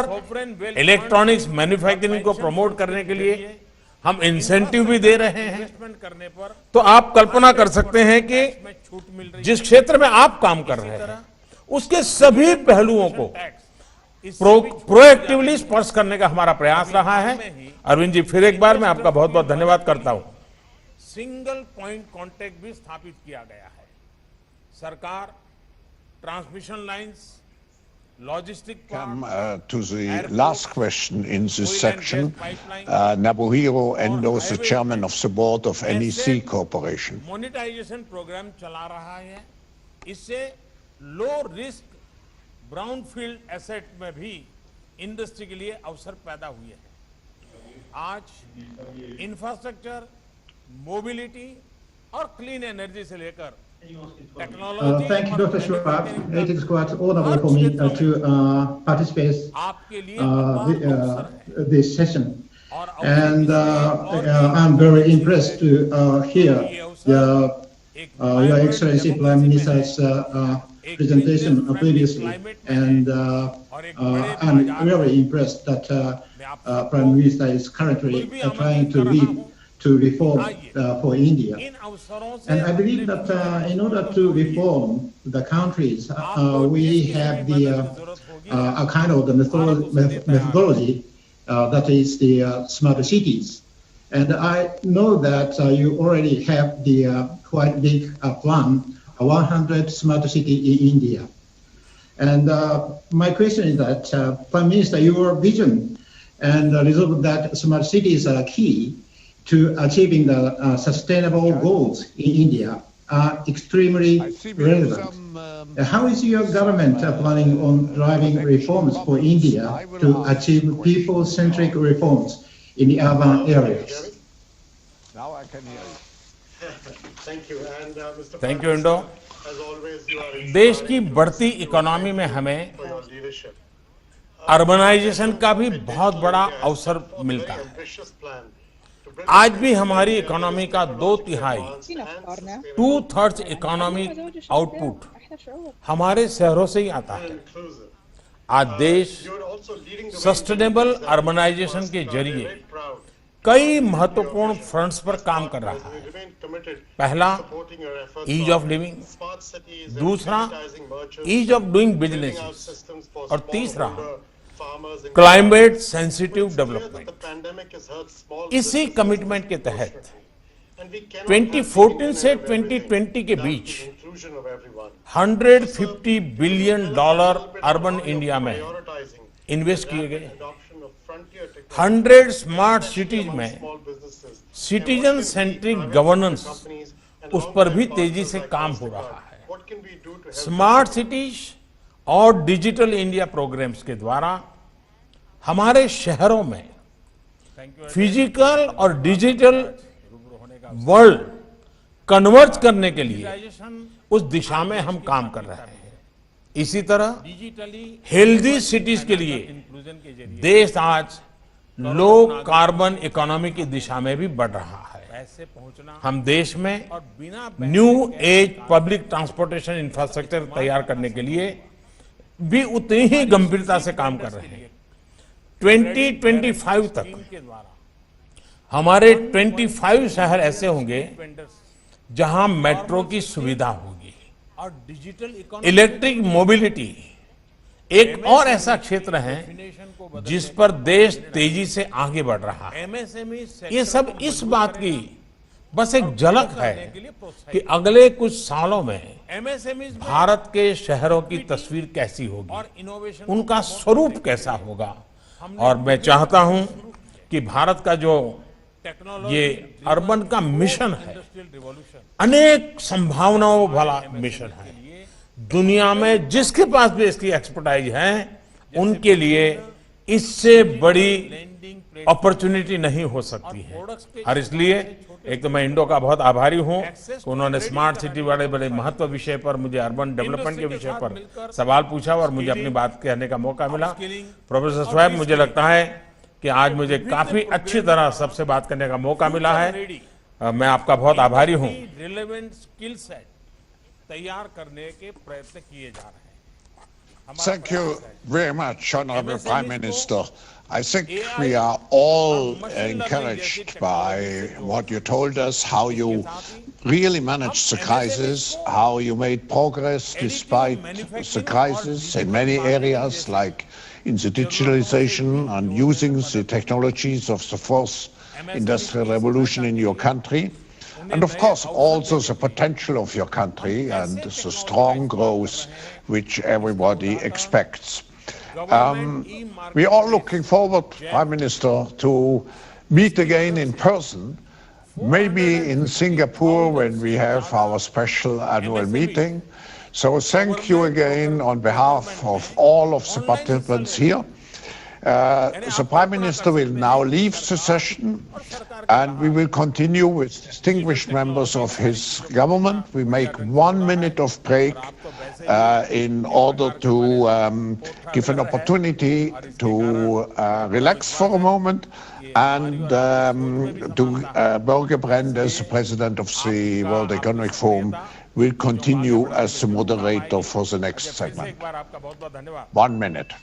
[SPEAKER 2] इलेक्ट्रॉनिक्स मैन्युफैक्चरिंग को प्रमोट करने के लिए हम इंसेंटिव भी दे रहे हैं। तो आप कल्पना कर सकते हैं कि जिस क्षेत्र में आप काम कर रहे हैं उसके सभी पहलुओं को प्रोएक्टिवली स्पर्श करने का हमारा प्रयास रहा है। अरविंद जी, फिर एक बार मैं आपका बहुत बहुत धन्यवाद करता हूं। सिंगल पॉइंट कांटेक्ट भी स्थापित किया गया है। सरकार transmission lines,
[SPEAKER 3] Come to the last question in this section. Nabuhiro Endo is the chairman of the board of NEC Corporation.
[SPEAKER 2] Monetization program चला रहा है। इससे लो रिस्क ब्राउनफील्ड एसेट में भी इंडस्ट्री के लिए अवसर पैदा हुए हैं। आज इंफ्रास्ट्रक्चर, मोबिलिटी और क्लीन एनर्जी से लेकर
[SPEAKER 9] Thank you, Dr. Schwab. It is quite honorable for me to participate this session. And I'm very impressed to hear Your Excellency Prime Minister's presentation previously. And I'm really impressed that Prime Minister is currently trying to lead to reform for India. And I believe that in order to reform the countries, we have the a kind of the methodology that is the smart cities. And I know that you already have the quite big plan, 100 smart cities in India. And my question is that, Prime Minister, your vision and resolve that smart cities are key to achieving the sustainable goals in India are extremely relevant. How is your government planning on driving reforms for India to achieve people-centric reforms in the urban areas?
[SPEAKER 3] Now I can hear you.
[SPEAKER 7] Thank you. And Mr.
[SPEAKER 2] Thank you, Indo.
[SPEAKER 7] As always, you are
[SPEAKER 2] देश की बढ़ती economy में हमें
[SPEAKER 7] for your leadership.
[SPEAKER 2] Urbanisation का भी बहुत बड़ा अवसर मिलता है।
[SPEAKER 7] Ambitious plan.
[SPEAKER 2] आज भी हमारी इकोनॉमी का 2/3 2/3 इकोनॉमी आउटपुट हमारे शहरों से ही आता है। आज देश सस्टेनेबल अर्बनाइजेशन के जरिए कई महत्वपूर्ण फ्रंट्स पर काम कर रहा है। पहला, ईज ऑफ लिविंग, दूसरा ईज ऑफ डूइंग बिजनेस और तीसरा क्लाइमेट सेंसिटिव डेवलपमेंट। इसी कमिटमेंट के तहत 2014 से 2020 के बीच $150 बिलियन अर्बन इंडिया में इन्वेस्ट किए गए। 100 स्मार्ट सिटीज में सिटीजन सेंट्रिक गवर्नेंस, उस पर भी तेजी से काम हो रहा है। स्मार्ट सिटीज और डिजिटल इंडिया प्रोग्राम्स के द्वारा हमारे शहरों में फिजिकल और डिजिटल वर्ल्ड कन्वर्ज करने के लिए उस दिशा में हम काम कर रहे हैं। इसी तरह हेल्दी सिटीज के लिए देश आज लो कार्बन इकोनॉमी की दिशा में भी बढ़ रहा है। हम देश में new age public transportation infrastructure तैयार करने के लिए भी उतनी ही गंभीरता से काम कर रहे हैं। 2025 तक हमारे 25 शहर ऐसे होंगे जहां मेट्रो की सुविधा होगी और डिजिटल इलेक्ट्रिक मोबिलिटी एक और ऐसा क्षेत्र है जिस पर देश तेजी से आगे बढ़ रहा है। ये सब इस बात की बस एक झलक है कि अगले कुछ सालों में भारत के शहरों की तस्वीर कैसी होगी, उनका स्वरूप कैसा होगा। और मैं चाहता हूं कि भारत का जो ये अर्बन का मिशन है, अनेक संभावनाओं वाला मिशन है। दुनिया में जिसके पास भी इसकी एक्सपर्टाइज है, उनके लिए इससे बड़ी अपॉर्चुनिटी नहीं हो सकती है। और इसलिए एक तो मैं इंडो का बहुत आभारी हूं कि उन्होंने स्मार्ट सिटी बड़े बड़े महत्व विषय पर, मुझे अर्बन डेवलपमेंट के विषय पर सवाल पूछा और मुझे अपनी बात कहने का मौका मिला। प्रोफेसर स्वैब, मुझे लगता है कि आज मुझे काफी अच्छी तरह सबसे बात करने का मौका मिला है। मैं आपका बहुत आभारी हूं। रिलेवेंट स्किल सेट तैयार करने के प्रयत्न किए जा रहे हैं।
[SPEAKER 3] Thank you very much, Honorable Prime Minister. I think we are all encouraged by what you told us, how you really managed the crisis, how you made progress despite the crisis in many areas, like in the digitalization and using the technologies of the fourth industrial revolution in your country. And of course, also the potential of your country and the strong growth which everybody expects. We are looking forward, Prime Minister, to meet again in person, maybe in Singapore when we have our special annual meeting. So thank you again on behalf of all of the participants here. The Prime Minister will now leave the session, and we will continue with distinguished members of his government. We make 1 minute of break in order to give an opportunity to relax for a moment, and to Børge Brende, as the President of the World Economic Forum, will continue as the moderator for the next segment. 1 minute.